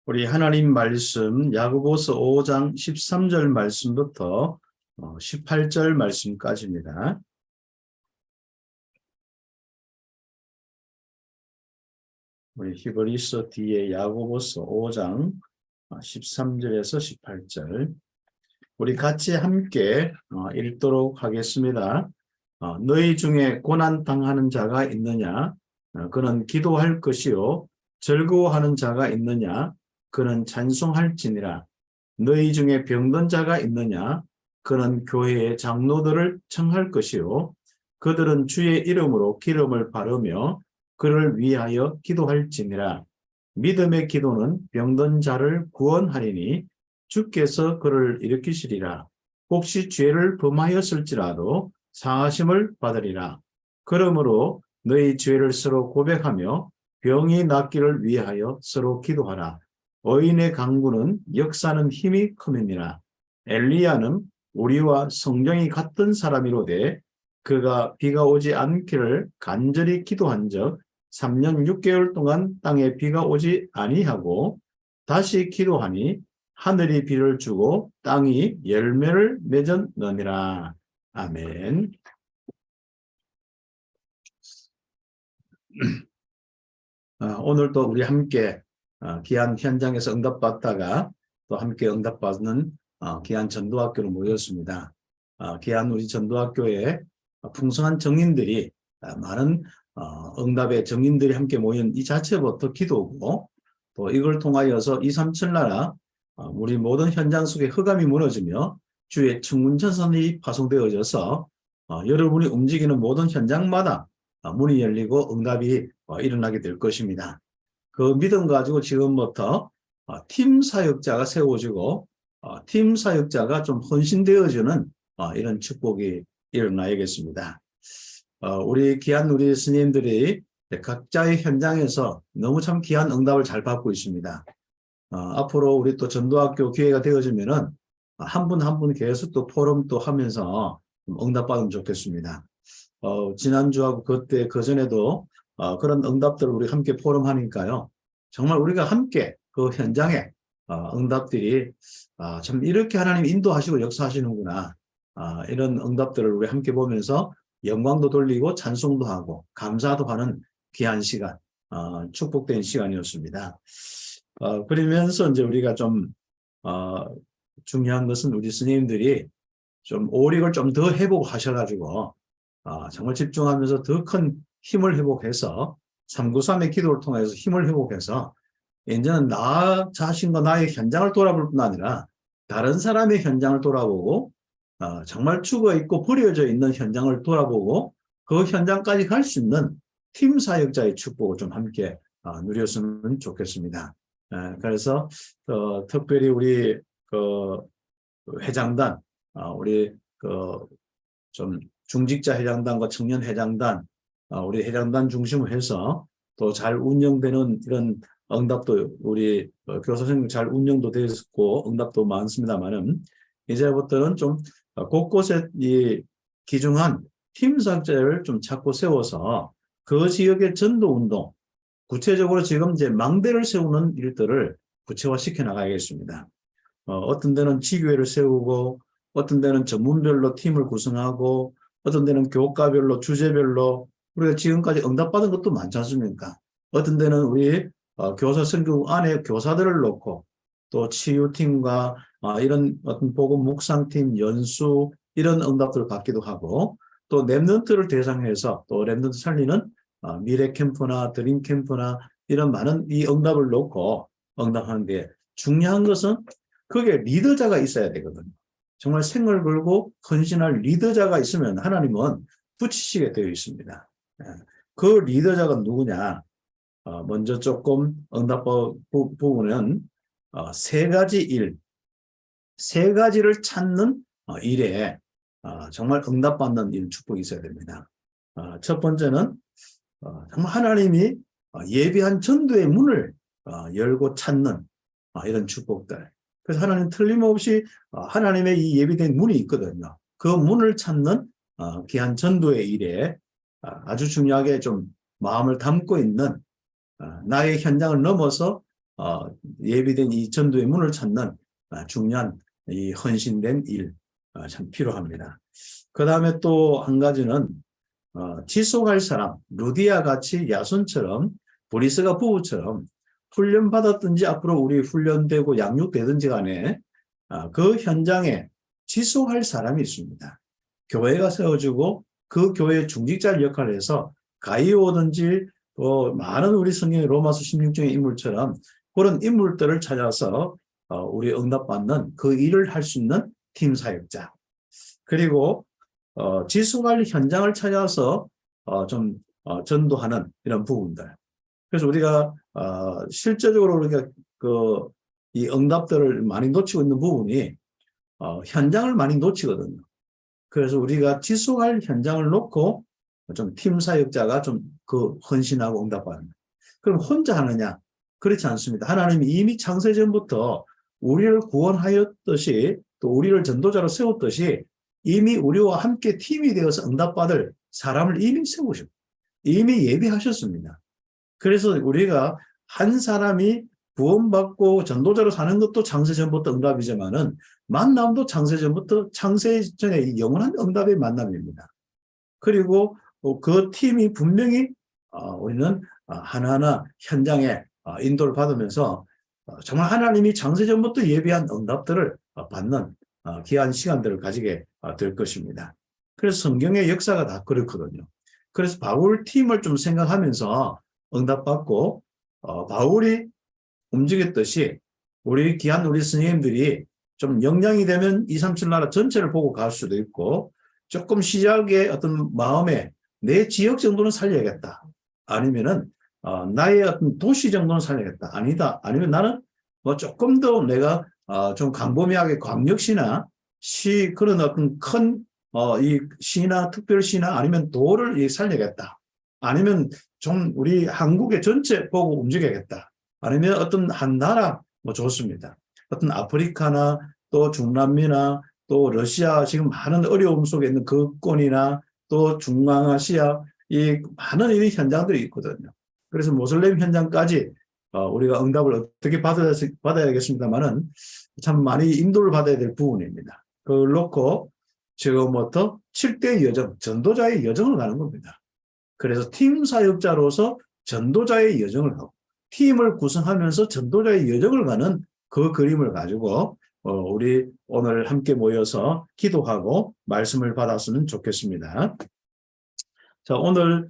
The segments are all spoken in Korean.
우리 하나님 말씀 야고보서 5장 13절 말씀부터 18절 말씀까지입니다. 우리 히브리서 뒤에 야고보서 5장 13절에서 18절 우리 같이 함께 읽도록 하겠습니다. 너희 중에 고난 당하는 자가 있느냐? 그는 기도할 것이요. 즐거워하는 자가 있느냐? 그는 찬송할지니라. 너희 중에 병든 자가 있느냐? 그는 교회의 장로들을 청할 것이요. 그들은 주의 이름으로 기름을 바르며 그를 위하여 기도할지니라. 믿음의 기도는 병든 자를 구원하리니 주께서 그를 일으키시리라. 혹시 죄를 범하였을지라도 사하심을 받으리라. 그러므로 너희 죄를 서로 고백하며 병이 낫기를 위하여 서로 기도하라. 의인의 강구는 역사는 힘이 큼이니라. 엘리야는 우리와 성정이 같은 사람이로되 그가 비가 오지 않기를 간절히 기도한 적 3년 6개월 동안 땅에 비가 오지 아니하고 다시 기도하니 하늘이 비를 주고 땅이 열매를 맺었느니라. 아멘. 오늘도 우리 함께 귀한 현장에서 응답받다가 또 함께 응답받는 귀한 전도학교로 모였습니다. 귀한 우리 전도학교에 풍성한 정인들이 많은 응답의 정인들이 함께 모인 이 자체부터 기도고 또 이걸 통하여서 2, 3, 7나라 우리 모든 현장 속에 흑암이 무너지며 주의 청문전선이 파송되어져서 여러분이 움직이는 모든 현장마다 문이 열리고 응답이 일어나게 될 것입니다. 그 믿음 가지고 지금부터 팀 사역자가 세워지고 팀 사역자가 좀 헌신되어지는 이런 축복이 일어나야겠습니다. 우리 귀한 우리 스님들이 각자의 현장에서 너무 참 귀한 응답을 잘 받고 있습니다. 앞으로 우리 또 전도학교 기회가 되어지면은 한 분 한 분 계속 또 포럼 또 하면서 응답받으면 좋겠습니다. 지난주하고 그때 그전에도 그런 응답들을 우리 함께 포럼하니까요. 정말 우리가 함께 그 현장에 응답들이 참 이렇게 하나님 인도하시고 역사하시는구나. 이런 응답들을 우리 함께 보면서 영광도 돌리고 찬송도 하고 감사도 하는 귀한 시간, 축복된 시간이었습니다. 그러면서 이제 우리가 좀 중요한 것은 우리 스님들이 좀 오릭을 좀 더 회복하셔가지고 정말 집중하면서 더 큰 힘을 회복해서 393의 기도를 통해서 힘을 회복해서 이제는 나 자신과 나의 현장을 돌아볼 뿐 아니라 다른 사람의 현장을 돌아보고 정말 죽어있고 버려져 있는 현장을 돌아보고 그 현장까지 갈 수 있는 팀 사역자의 축복을 좀 함께 누렸으면 좋겠습니다. 그래서 특별히 우리 그 회장단, 우리 좀 중직자 회장단과 청년 회장단, 우리 회장단 중심으로 해서 또 잘 운영되는 이런 응답도 우리 교사 선생님 잘 운영도 되었고 응답도 많습니다만은 이제부터는 좀 곳곳에 이 기중한 팀 사역자를 좀 찾고 세워서 그 지역의 전도 운동, 구체적으로 지금 이제 망대를 세우는 일들을 구체화시켜 나가야겠습니다. 어떤 데는 지교회를 세우고 어떤 데는 전문별로 팀을 구성하고 어떤 데는 교과별로 주제별로 우리가 지금까지 응답받은 것도 많지 않습니까? 어떤 데는 우리 교사 선교 안에 교사들을 놓고 또 치유팀과 이런 어떤 복음 묵상팀 연수 이런 응답들을 받기도 하고 또 랩런트를 대상해서 또 랩런트 살리는 미래 캠프나 드림 캠프나 이런 많은 이 응답을 놓고 응답하는데 중요한 것은 그게 리더자가 있어야 되거든요. 정말 생을 걸고 헌신할 리더자가 있으면 하나님은 붙이시게 되어 있습니다. 그 리더자가 누구냐? 먼저 조금 응답 부분은 세 가지를 찾는 일에 정말 응답받는 일 축복이 있어야 됩니다. 첫 번째는 정말 하나님이 예비한 전도의 문을 열고 찾는 이런 축복들. 그래서 하나님 틀림없이 하나님의 이 예비된 문이 있거든요. 그 문을 찾는 귀한 전도의 일에 아주 중요하게 좀 마음을 담고 있는 나의 현장을 넘어서 예비된 이 전도의 문을 찾는 중요한 이 헌신된 일, 참 필요합니다. 그 다음에 또 한 가지는 지속할 사람, 루디아 같이 야손처럼 브리스가 부부처럼 훈련받았든지 앞으로 우리 훈련되고 양육되든지 간에 그 현장에 지속할 사람이 있습니다. 교회가 세워지고 그 교회의 중직자 역할을 해서 가이오든지 또 많은 우리 성경의 로마서 16장의 인물처럼 그런 인물들을 찾아서 우리 응답받는 그 일을 할 수 있는 팀 사역자. 그리고 지속할 현장을 찾아서 좀 전도하는 이런 부분들. 그래서 우리가 실제적으로 우리가 이 응답들을 많이 놓치고 있는 부분이 현장을 많이 놓치거든요. 그래서 우리가 지속할 현장을 놓고 좀 팀 사역자가 좀 헌신하고 응답하는. 그럼 혼자 하느냐? 그렇지 않습니다. 하나님이 이미 창세전부터 우리를 구원하였듯이 또 우리를 전도자로 세웠듯이 이미 우리와 함께 팀이 되어서 응답받을 사람을 이미 세우시고 이미 예비하셨습니다. 그래서 우리가 한 사람이 구원받고 전도자로 사는 것도 창세전부터 응답이지만은 만남도 창세전부터 창세전의 영원한 응답의 만남입니다. 그리고 그 팀이 분명히 우리는 하나하나 현장에 인도를 받으면서 정말 하나님이 창세전부터 예비한 응답들을 받는 귀한 시간들을 가지게 될 것입니다. 그래서 성경의 역사가 다 그렇거든요. 그래서 바울 팀을 좀 생각하면서 응답받고 바울이 움직였듯이 우리 귀한 우리 선생님들이 좀 역량이 되면 237 나라 전체를 보고 갈 수도 있고 조금 시작의 어떤 마음에 내 지역 정도는 살려야겠다. 아니면은 나의 어떤 도시 정도는 살려야겠다. 아니다. 아니면 나는 뭐 조금 더 내가 좀 광범위하게 광역시나 시 그런 어떤 큰 이 시나 특별시나 아니면 도를 살려야겠다. 아니면 좀 우리 한국의 전체 보고 움직여야겠다. 아니면 어떤 한 나라 뭐 좋습니다. 어떤 아프리카나 또 중남미나 또 러시아 지금 많은 어려움 속에 있는 그권이나 또 중앙아시아 이 많은 이 현장들이 있거든요. 그래서 모슬렘 현장까지 우리가 응답을 어떻게 받아야겠습니다만은 참 많이 인도를 받아야 될 부분입니다. 그걸 놓고 지금부터 7대 여정, 전도자의 여정을 가는 겁니다. 그래서 팀 사역자로서 전도자의 여정을 하고 팀을 구성하면서 전도자의 여정을 가는 그 그림을 가지고 우리 오늘 함께 모여서 기도하고 말씀을 받았으면 좋겠습니다. 자, 오늘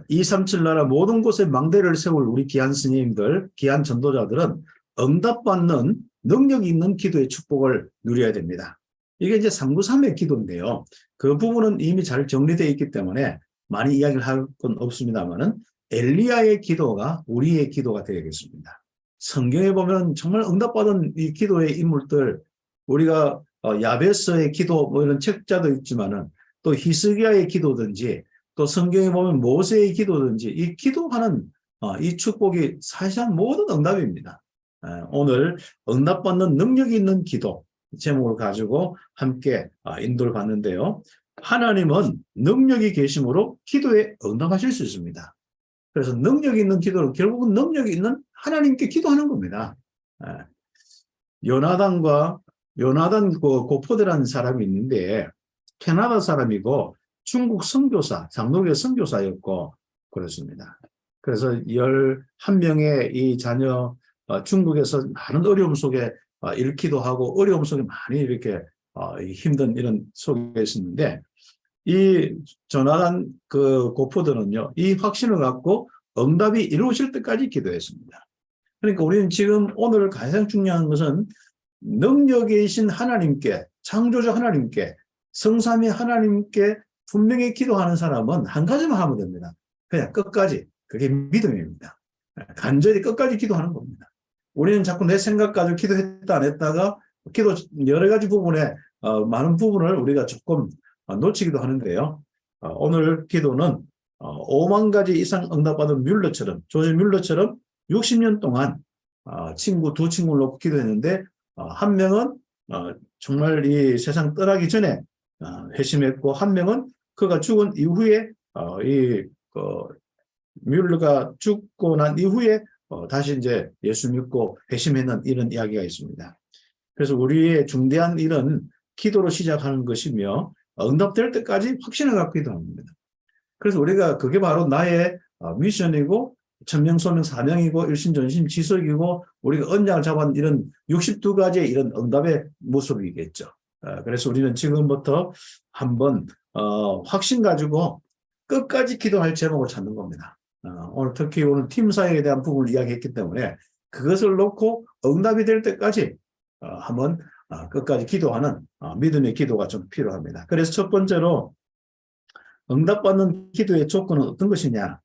237 나라 모든 곳에 망대를 세울 우리 귀한 스님들, 귀한 전도자들은 응답받는 능력 있는 기도의 축복을 누려야 됩니다. 이게 이제 393의 기도인데요. 그 부분은 이미 잘 정리되어 있기 때문에 많이 이야기를 할 건 없습니다만은 엘리야의 기도가 우리의 기도가 되겠습니다. 성경에 보면 정말 응답받은 이 기도의 인물들, 우리가 야베스의 기도 뭐 이런 책자도 있지만은 또 히스기야의 기도든지 또 성경에 보면 모세의 기도든지 이 기도하는 이 축복이 사실상 모든 응답입니다. 오늘 응답받는 능력이 있는 기도 제목을 가지고 함께 인도를 받는데요. 하나님은 능력이 계심으로 기도에 응답하실 수 있습니다. 그래서 능력이 있는 기도는 결국은 능력이 있는 하나님께 기도하는 겁니다. 요나단 고포대라는 사람이 있는데 캐나다 사람이고 중국 선교사, 장로교 선교사였고 그렇습니다. 그래서 11명의 이 자녀 중국에서 많은 어려움 속에 잃기도 하고 어려움 속에 많이 이렇게 힘든 이런 속에 있었는데 이 조나단 고포드는요, 이 확신을 갖고 응답이 이루어질 때까지 기도했습니다. 그러니까 우리는 지금 오늘 가장 중요한 것은 능력이신 하나님께, 창조주 하나님께, 성삼위 하나님께 분명히 기도하는 사람은 한 가지만 하면 됩니다. 그냥 끝까지. 그게 믿음입니다. 간절히 끝까지 기도하는 겁니다. 우리는 자꾸 내 생각 가지고 기도했다 안 했다가 기도 여러 가지 부분에 많은 부분을 우리가 조금 놓치기도 하는데요. 오늘 기도는 5만 가지 이상 응답받은 뮬러처럼, 조지 뮬러처럼 60년 동안 두 친구를 놓고 기도했는데 한 명은 정말 이 세상 떠나기 전에 회심했고 한 명은 그가 죽은 이후에 뮬러가 죽고 난 이후에 다시 이제 예수 믿고 회심했는 이런 이야기가 있습니다. 그래서 우리의 중대한 일은 기도로 시작하는 것이며 응답될 때까지 확신을 갖고 기도합니다. 그래서 우리가 그게 바로 나의 미션이고 천명소명 사명이고 일심전심 지속이고 우리가 언약을 잡은 이런 62가지의 이런 응답의 모습이겠죠. 그래서 우리는 지금부터 한번 확신 가지고 끝까지 기도할 제목을 찾는 겁니다. 오늘 특히 오늘 팀 사역에 대한 부분을 이야기했기 때문에 그것을 놓고 응답이 될 때까지 한번 끝까지 기도하는 믿음의 기도가 좀 필요합니다. 그래서 첫 번째로 응답받는 기도의 조건은 어떤 것이냐?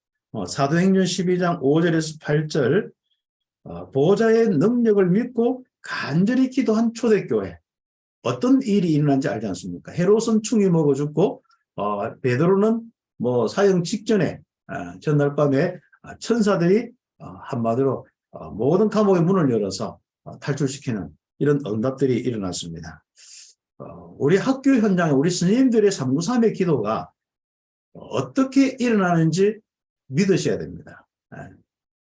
사도행전 12장 5절에서 8절 보호자의 능력을 믿고 간절히 기도한 초대교회 어떤 일이 일어난지 알지 않습니까? 헤롯은 충이 먹어 죽고 베드로는 뭐 사형 직전에 전날 밤에 천사들이 한마디로 모든 감옥의 문을 열어서 탈출시키는 이런 응답들이 일어났습니다. 우리 학교 현장에 우리 스님들의 393의 기도가 어떻게 일어나는지 믿으셔야 됩니다.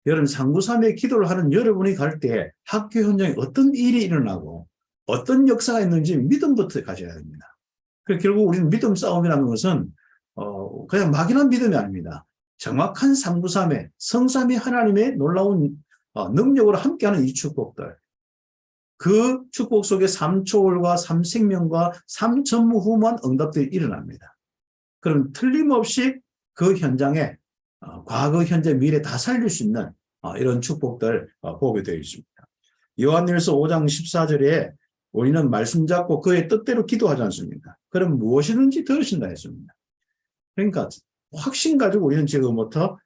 여러분 393의 기도를 하는 여러분이 갈 때 학교 현장에 어떤 일이 일어나고 어떤 역사가 있는지 믿음부터 가져야 됩니다. 결국 우리는 믿음 싸움이라는 것은 그냥 막연한 믿음이 아닙니다. 정확한 393의 성삼위 하나님의 놀라운 능력으로 함께하는 이 축복들. 그 축복 속에 3초월과 3생명과 3전무후무한 응답들이 일어납니다. 그럼 틀림없이 그 현장에 과거, 현재, 미래 다 살릴 수 있는 이런 축복들 보게 되어 있습니다. 요한일서 5장 14절에 우리는 말씀 잡고 그의 뜻대로 기도하지 않습니까? 그럼 무엇이든지 들으신다 했습니다. 그러니까 확신 가지고 우리는 지금부터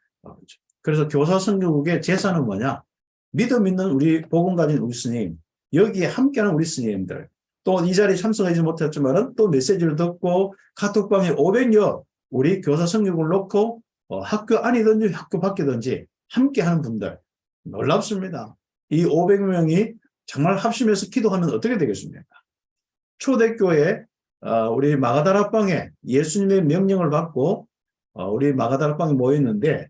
그래서 교사 선교국의 제사는 뭐냐? 믿음 있는 우리 복음 가진 우리 스님, 여기에 함께하는 우리 스님들, 또 이 자리에 참석하지 못했지만 또 메시지를 듣고 카톡방에 500여 우리 교사 선교국을 놓고 학교 안이든지 학교 밖이든지 함께하는 분들 놀랍습니다. 이 500명이 정말 합심해서 기도하면 어떻게 되겠습니까? 초대교회 우리 마가다락방에 예수님의 명령을 받고 우리 마가다락방에 모였는데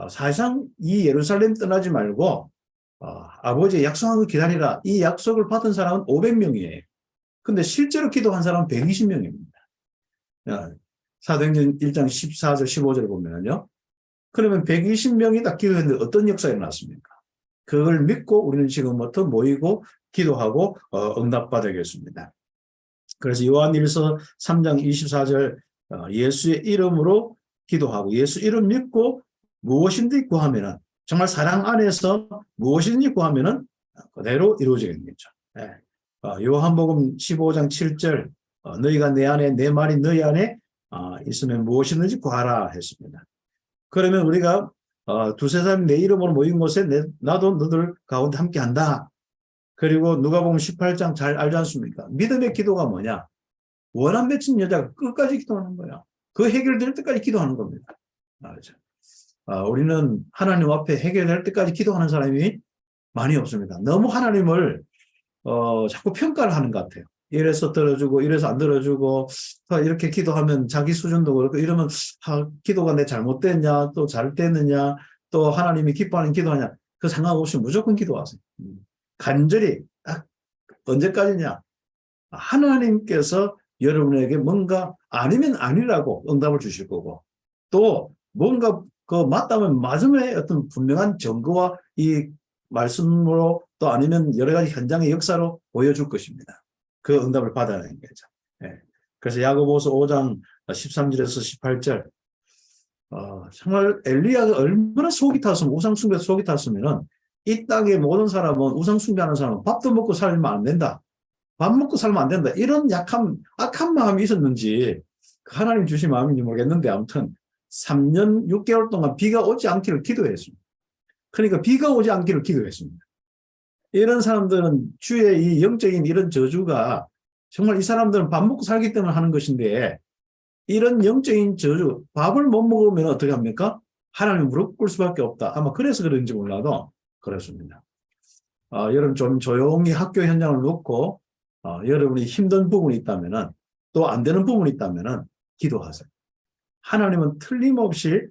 사실상 이 예루살렘 떠나지 말고 아버지의 약속한 거 기다리라. 이 약속을 받은 사람은 500명이에요. 근데 실제로 기도한 사람은 120명입니다. 사도행전 1장 14절 15절을 보면요. 그러면 120명이 다 기도했는데 어떤 역사가 일어났습니까? 그걸 믿고 우리는 지금부터 모이고 기도하고 응답받아야겠습니다. 그래서 요한일서 3장 24절 예수의 이름으로 기도하고 예수 이름 믿고 무엇인지 구하면은 정말 사랑 안에서 무엇인지 구하면은 그대로 이루어지겠죠. 네. 요한복음 15장 7절 너희가 내 안에 내 말이 너희 안에 있으면 무엇이든지 구하라 했습니다. 그러면 우리가 두세 사람 내 이름으로 모인 곳에 나도 너들 가운데 함께 한다. 그리고 누가복음 18장 잘 알지 않습니까? 믿음의 기도가 뭐냐? 원한 맺힌 여자가 끝까지 기도하는 거야. 그 해결될 때까지 기도하는 겁니다. 우리는 하나님 앞에 해결될 때까지 기도하는 사람이 많이 없습니다. 너무 하나님을 자꾸 평가를 하는 것 같아요. 이래서 들어주고 이래서 안 들어주고 이렇게 기도하면 자기 수준도 그렇고 이러면 기도가 내 잘못됐냐 또 잘 됐느냐 또 하나님이 기뻐하는 기도하냐 그 상관없이 무조건 기도하세요. 간절히 딱 언제까지냐 하나님께서 여러분에게 뭔가 아니면 아니라고 응답을 주실 거고 또 뭔가 그 맞다면 맞음의 어떤 분명한 증거와 이 말씀으로 또 아니면 여러 가지 현장의 역사로 보여줄 것입니다. 그 응답을 받아내는 거죠. 예. 그래서 야고보서 5장 13절에서 18절 정말 엘리야가 얼마나 속이 탔으면 우상숭배에서 속이 탔으면은 이 땅의 모든 사람은 우상숭배하는 사람은 밥도 먹고 살면 안 된다. 밥 먹고 살면 안 된다. 이런 악한 마음이 있었는지 하나님 주신 마음인지 모르겠는데 아무튼 3년 6개월 동안 비가 오지 않기를 기도했습니다. 그러니까 비가 오지 않기를 기도했습니다. 이런 사람들은 주의 이 영적인 이런 저주가 정말 이 사람들은 밥 먹고 살기 때문에 하는 것인데 이런 영적인 저주, 밥을 못 먹으면 어떻게 합니까? 하나님 무릎 꿇을 수밖에 없다. 아마 그래서 그런지 몰라도 그렇습니다. 여러분 좀 조용히 학교 현장을 놓고 여러분이 힘든 부분이 있다면 또 안 되는 부분이 있다면 기도하세요. 하나님은 틀림없이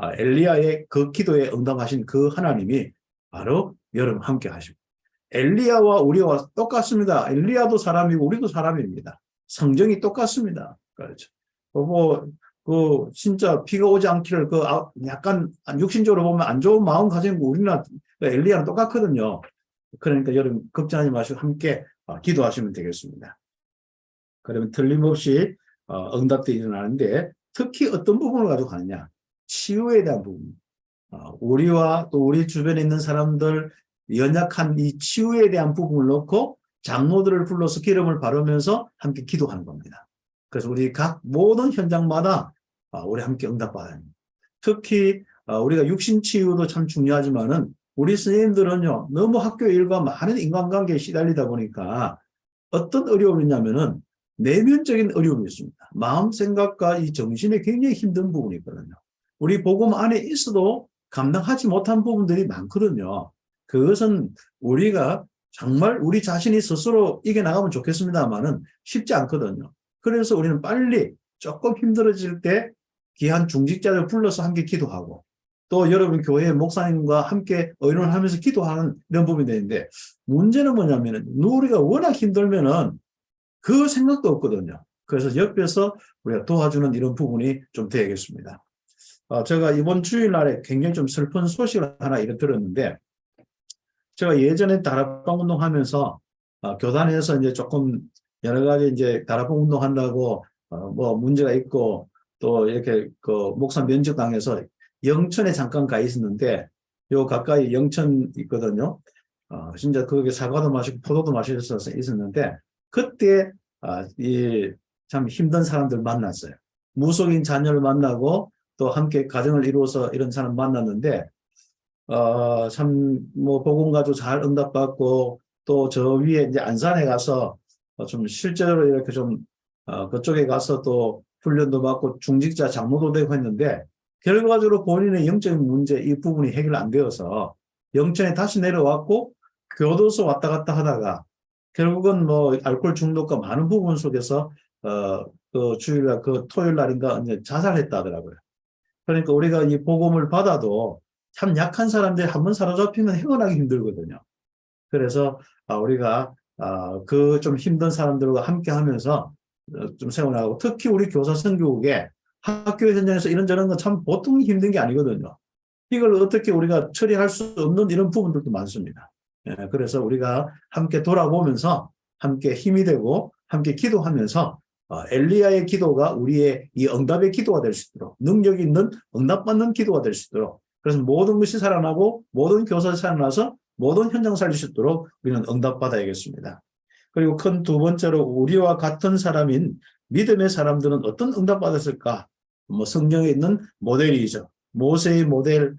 엘리야의 그 기도에 응답하신 그 하나님이 바로 여러분 함께 하십니다. 엘리야와 우리와 똑같습니다. 엘리야도 사람이고 우리도 사람입니다. 성정이 똑같습니다. 그렇죠. 진짜 비가 오지 않기를 약간 육신적으로 보면 안 좋은 마음 가진 우리나 엘리야랑 똑같거든요. 그러니까 여러분 걱정하지 마시고 함께 기도하시면 되겠습니다. 그러면 틀림없이 응답이 일어나는데 특히 어떤 부분을 가지고 가느냐? 치유에 대한 부분. 우리와 또 우리 주변에 있는 사람들 연약한 이 치유에 대한 부분을 놓고 장로들을 불러서 기름을 바르면서 함께 기도하는 겁니다. 그래서 우리 각 모든 현장마다 우리 함께 응답받아야 합니다. 특히 우리가 육신 치유도 참 중요하지만은 우리 스님들은요 너무 학교 일과 많은 인간관계에 시달리다 보니까 어떤 어려움이 있냐면은 내면적인 어려움이 있습니다. 마음 생각과 이 정신에 굉장히 힘든 부분이 있거든요. 우리 복음 안에 있어도 감당하지 못한 부분들이 많거든요. 그것은 우리가 정말 우리 자신이 스스로 이겨나가면 좋겠습니다만은 쉽지 않거든요. 그래서 우리는 빨리 조금 힘들어질 때 귀한 중직자를 불러서 함께 기도하고 또 여러분 교회 목사님과 함께 의논을 하면서 기도하는 이런 부분이 되는데 문제는 뭐냐면은 우리가 워낙 힘들면은 그 생각도 없거든요. 그래서 옆에서 우리가 도와주는 이런 부분이 좀 되겠습니다. 제가 이번 주일날에 굉장히 좀 슬픈 소식을 하나 들었는데 제가 예전에 다락방 운동하면서 교단에서 이제 조금 여러 가지 이제 다락방 운동한다고 뭐 문제가 있고 또 이렇게 그 목사 면접당해서 영천에 잠깐 가 있었는데 요 가까이 영천 있거든요. 진짜 거기 사과도 마시고 포도도 마시면서 있었는데 그때 이 참 힘든 사람들 만났어요. 무속인 자녀를 만나고 또 함께 가정을 이루어서 이런 사람 만났는데 참 뭐 복음 가지고 잘 응답받고 또 저 위에 이제 안산에 가서 좀 실제로 이렇게 좀 그쪽에 가서 또 훈련도 받고 중직자 장로도 되고 했는데 결과적으로 본인의 영적인 문제 이 부분이 해결 안 되어서 영천에 다시 내려왔고 교도소 왔다 갔다 하다가 결국은 뭐 알코올 중독과 많은 부분 속에서 그 주일날 그 토요일 날인가 이제 자살했다 하더라고요. 그러니까 우리가 이 복음을 받아도 참 약한 사람들이 한번 사로잡히면 헤어나기 힘들거든요. 그래서 우리가 그 좀 힘든 사람들과 함께 하면서 좀 세워나가고 특히 우리 교사 선교국에 학교 현장에서 이런저런 건 참 보통 힘든 게 아니거든요. 이걸 어떻게 우리가 처리할 수 없는 이런 부분들도 많습니다. 그래서 우리가 함께 돌아보면서 함께 힘이 되고 함께 기도하면서 엘리야의 기도가 우리의 이 응답의 기도가 될 수 있도록 능력 있는 응답받는 기도가 될 수 있도록 그래서 모든 것이 살아나고 모든 교사가 살아나서 모든 현장 살릴 수 있도록 우리는 응답받아야겠습니다. 그리고 큰 두 번째로 우리와 같은 사람인 믿음의 사람들은 어떤 응답받았을까? 뭐 성경에 있는 모델이죠. 모세의 모델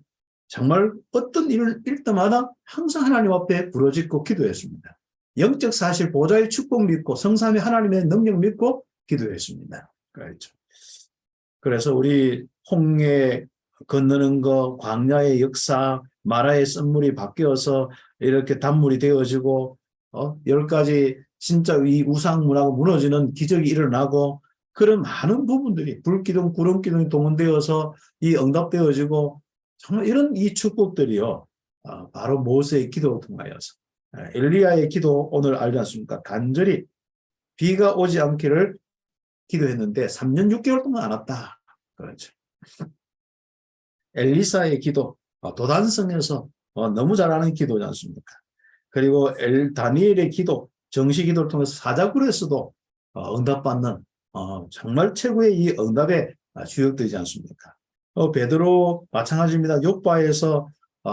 정말 어떤 일을 때마다 항상 하나님 앞에 부르짖고 기도했습니다. 영적 사실 보좌의 축복 믿고 성삼위 하나님의 능력 믿고 기도했습니다. 그렇죠. 그래서 우리 홍해 건너는 거, 광야의 역사, 마라의 썰물이 바뀌어서 이렇게 단물이 되어지고 10가지 진짜 이 우상문화가 무너지는 기적이 일어나고 그런 많은 부분들이 불기둥, 구름기둥이 동원되어서 이 응답되어지고 정말 이런 이 축복들이요. 바로 모세의 기도를 통하여서 엘리야의 기도 오늘 알지 않습니까? 간절히 비가 오지 않기를 기도했는데 3년 6개월 동안 안 왔다. 그렇죠. 엘리사의 기도 도단성에서 너무 잘하는 기도지 않습니까? 그리고 다니엘의 기도 정시 기도를 통해서 사자굴에서도 응답받는 정말 최고의 이 응답의 주역들이지 않습니까? 베드로 마찬가지입니다. 욥바에서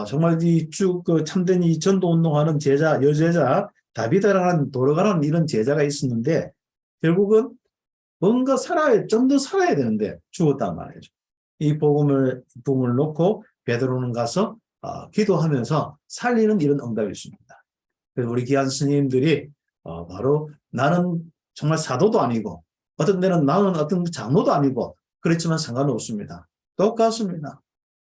정말 이 쭉 그 참된 이 전도 운동하는 제자 여제자 다비드라는 도르가라는 이런 제자가 있었는데 결국은 뭔가 좀 더 살아야 되는데 죽었단 말이죠. 이 복음을 놓고 베드로는 가서 기도하면서 살리는 이런 응답이 있습니다. 그래서 우리 귀한 스님들이 바로 나는 정말 사도도 아니고 어떤 데는 나는 어떤 장로도 아니고 그렇지만 상관없습니다. 똑같습니다.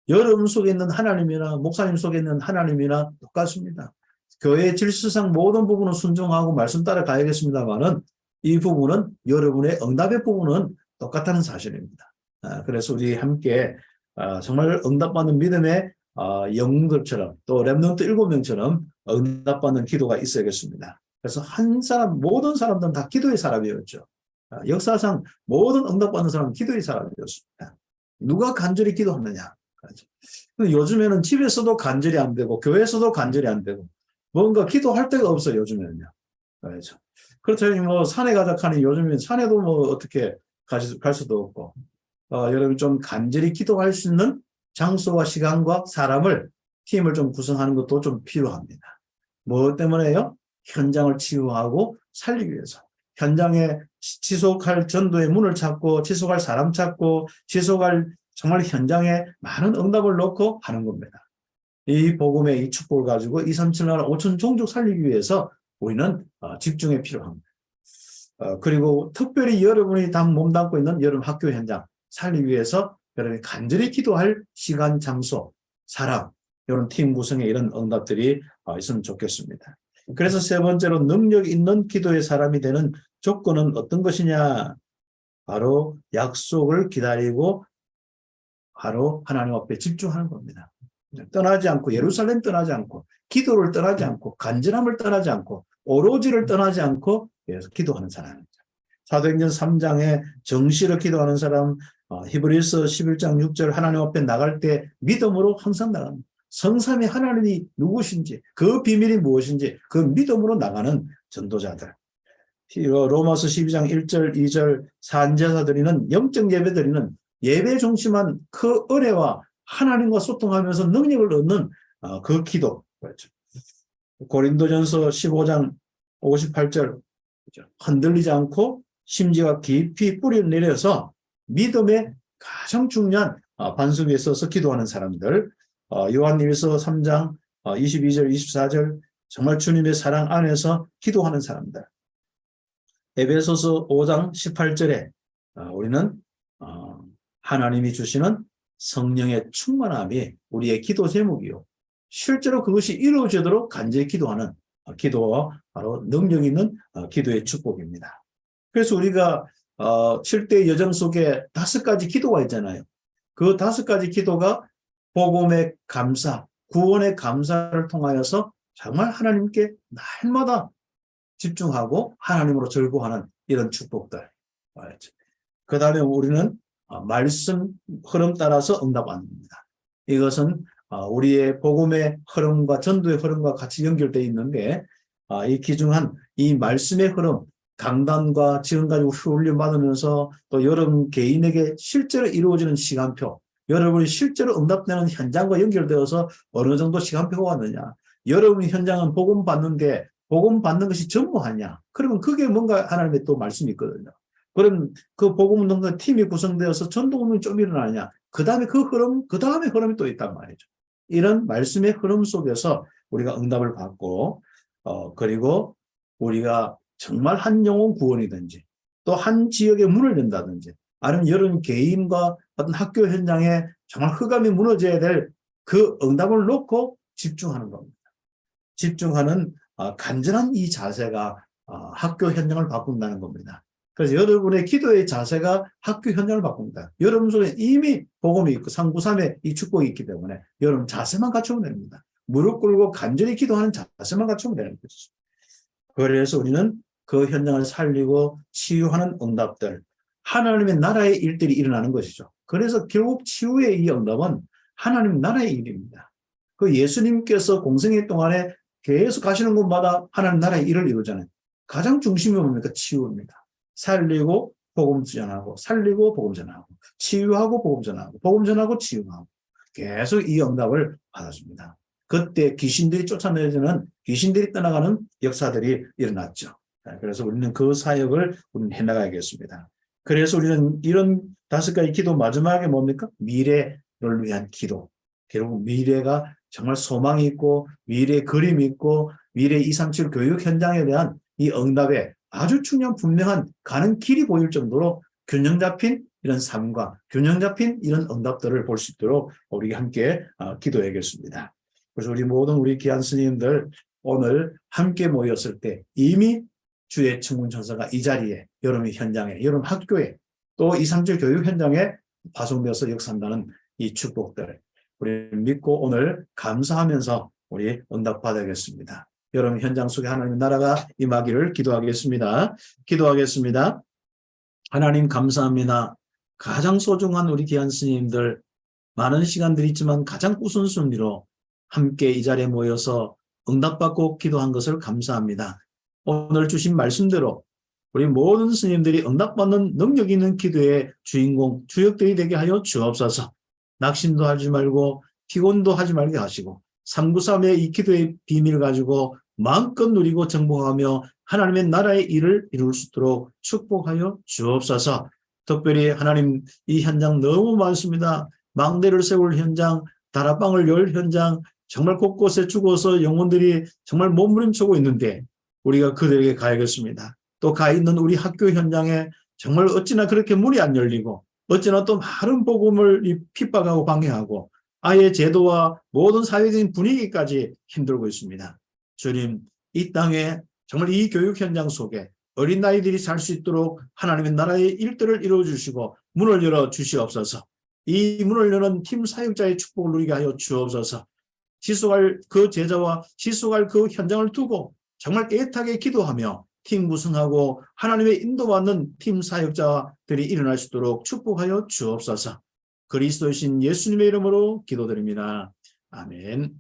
여러분 속에 있는 하나님이나 목사님 속에 있는 하나님이나 똑같습니다. 교회의 질서상 모든 부분은 순종하고 말씀 따라 가야겠습니다만은 이 부분은 여러분의 응답의 부분은 똑같다는 사실입니다. 그래서 우리 함께 정말 응답받는 믿음의 영웅들처럼 또 렘넌트 7명처럼 응답받는 기도가 있어야겠습니다. 그래서 한 사람, 모든 사람들은 다 기도의 사람이었죠. 역사상 모든 응답받는 사람은 기도의 사람이었습니다. 누가 간절히 기도하느냐. 그렇죠. 요즘에는 집에서도 간절히 안 되고 교회에서도 간절히 안 되고 뭔가 기도할 데가 없어요. 요즘에는요. 그렇죠. 그렇다니 뭐 산에 가자 하니 요즘엔 산에도 뭐 어떻게 갈 수도 없고 여러분 좀 간절히 기도할 수 있는 장소와 시간과 사람을 팀을 좀 구성하는 것도 좀 필요합니다. 뭐 때문에요? 현장을 치유하고 살리기 위해서. 현장에 지속할 전도의 문을 찾고 지속할 사람 찾고 지속할 정말 현장에 많은 응답을 놓고 하는 겁니다. 이 복음의 이 축복을 가지고 2, 3, 7, 8, 5천 종족 살리기 위해서 우리는 집중이 필요합니다. 그리고 특별히 여러분이 몸담고 있는 여러분 학교 현장 살리기 위해서 여러분이 간절히 기도할 시간, 장소, 사람, 이런 팀 구성에 이런 응답들이 있으면 좋겠습니다. 그래서 세 번째로 능력 있는 기도의 사람이 되는 조건은 어떤 것이냐? 바로 약속을 기다리고 바로 하나님 앞에 집중하는 겁니다. 떠나지 않고 예루살렘 떠나지 않고 기도를 떠나지 않고 간절함을 떠나지 않고 오로지를 떠나지 않고 계속 기도하는 사람입니다. 사도행전 3장에 정시로 기도하는 사람, 히브리서 11장 6절 하나님 앞에 나갈 때 믿음으로 항상 나갑니다. 성삼위 하나님이 누구신지 그 비밀이 무엇인지 그 믿음으로 나가는 전도자들. 로마서 12장 1절 2절 산제사 드리는 영적 예배 드리는 예배 중심한 그 은혜와 하나님과 소통하면서 능력을 얻는 그 기도. 그렇죠. 고린도전서 15장 58절 흔들리지 않고 심지가 깊이 뿌리를 내려서 믿음의 가장 중요한 반석 위에 서서 기도하는 사람들. 요한일서 3장 22절 24절 정말 주님의 사랑 안에서 기도하는 사람들. 에베소서 5장 18절에 우리는 하나님이 주시는 성령의 충만함이 우리의 기도 제목이요. 실제로 그것이 이루어지도록 간절히 기도하는 기도와 바로 능력 있는 기도의 축복입니다. 그래서 우리가 7대 여정 속에 5가지 기도가 있잖아요. 그 5가지 기도가 복음의 감사, 구원의 감사를 통하여서 정말 하나님께 날마다 집중하고 하나님으로 절구하는 이런 축복들. 그 다음에 우리는 말씀 흐름 따라서 응답합니다. 이것은 우리의 복음의 흐름과 전도의 흐름과 같이 연결되어 있는데 이 귀중한 이 말씀의 흐름, 강단과 지금 가지고 훈련 받으면서 또 여러분 개인에게 실제로 이루어지는 시간표, 여러분이 실제로 응답되는 현장과 연결되어서 어느 정도 시간표가 왔느냐. 여러분의 현장은 복음 받는데 복음 받는 것이 전무하냐. 그러면 그게 뭔가 하나님의 또 말씀이 있거든요. 그럼 그 복음 운동가 팀이 구성되어서 전도 운동이 좀 일어나냐. 그 다음에 그 흐름, 그 다음에 흐름이 또 있단 말이죠. 이런 말씀의 흐름 속에서 우리가 응답을 받고 그리고 우리가 정말 한 영혼 구원이든지 또 한 지역에 문을 연다든지 아니면 여러분 개인과 어떤 학교 현장에 정말 흑암이 무너져야 될 그 응답을 놓고 집중하는 겁니다. 집중하는 간절한 이 자세가 학교 현장을 바꾼다는 겁니다. 그래서 여러분의 기도의 자세가 학교 현장을 바꿉니다. 여러분 속에 이미 복음이 있고 상구삼의 이 축복이 있기 때문에 여러분 자세만 갖추면 됩니다. 무릎 꿇고 간절히 기도하는 자세만 갖추면 되는 것이죠. 그래서 우리는 그 현장을 살리고 치유하는 응답들, 하나님의 나라의 일들이 일어나는 것이죠. 그래서 결국 치유의 이 응답은 하나님 나라의 일입니다. 그 예수님께서 공생애 동안에 계속 가시는 곳마다 하나님 나라의 일을 이루잖아요. 가장 중심이 뭡니까? 치유입니다. 살리고 복음 전하고 살리고 복음 전하고 치유하고 복음 전하고 복음 전하고 치유하고 계속 이 응답을 받아줍니다. 그때 귀신들이 쫓아내지는 귀신들이 떠나가는 역사들이 일어났죠. 그래서 우리는 그 사역을 우리는 해나가야겠습니다. 그래서 우리는 이런 5가지 기도 마지막에 뭡니까? 미래를 위한 기도. 결국 미래가 정말 소망이 있고 미래의 그림이 있고 미래 237 교육 현장에 대한 이 응답에 아주 중요한 분명한 가는 길이 보일 정도로 균형 잡힌 이런 삶과 균형 잡힌 이런 응답들을 볼 수 있도록 우리 함께 기도해야겠습니다. 그래서 우리 모든 우리 귀한 스님들 오늘 함께 모였을 때 이미 주의 천군 천사가 이 자리에 여러분의 현장에 여러분 학교에 또 237 교육 현장에 파송되어서 역사한다는 이 축복들 우리 믿고 오늘 감사하면서 우리 응답받아야겠습니다. 여러분 현장 속에 하나님의 나라가 임하기를 기도하겠습니다. 기도하겠습니다. 하나님 감사합니다. 가장 소중한 우리 귀한 스님들 많은 시간들이 있지만 가장 우선순위로 함께 이 자리에 모여서 응답받고 기도한 것을 감사합니다. 오늘 주신 말씀대로 우리 모든 스님들이 응답받는 능력 있는 기도의 주인공, 주역들이 되게 하여 주옵소서. 낙심도 하지 말고 피곤도 하지 말게 하시고 393의 이 기도의 비밀을 가지고 마음껏 누리고 정복하며 하나님의 나라의 일을 이룰 수 있도록 축복하여 주옵소서. 특별히 하나님 이 현장 너무 많습니다. 망대를 세울 현장, 다락방을 열 현장, 정말 곳곳에 죽어서 영혼들이 정말 몸부림치고 있는데 우리가 그들에게 가야겠습니다. 또 가 있는 우리 학교 현장에 정말 어찌나 그렇게 문이 안 열리고 어찌나 또 많은 복음을 핍박하고 방해하고 아예 제도와 모든 사회적인 분위기까지 힘들고 있습니다. 주님, 이 땅에 정말 이 교육 현장 속에 어린 아이들이 살 수 있도록 하나님의 나라의 일들을 이루어주시고 문을 열어 주시옵소서. 이 문을 여는 팀 사역자의 축복을 누리게 하여 주옵소서. 지속할 그 제자와 지속할 그 현장을 두고 정말 애타게 기도하며 팀 구성하고 하나님의 인도받는 팀 사역자들이 일어날 수 있도록 축복하여 주옵소서. 그리스도이신 예수님의 이름으로 기도드립니다. 아멘.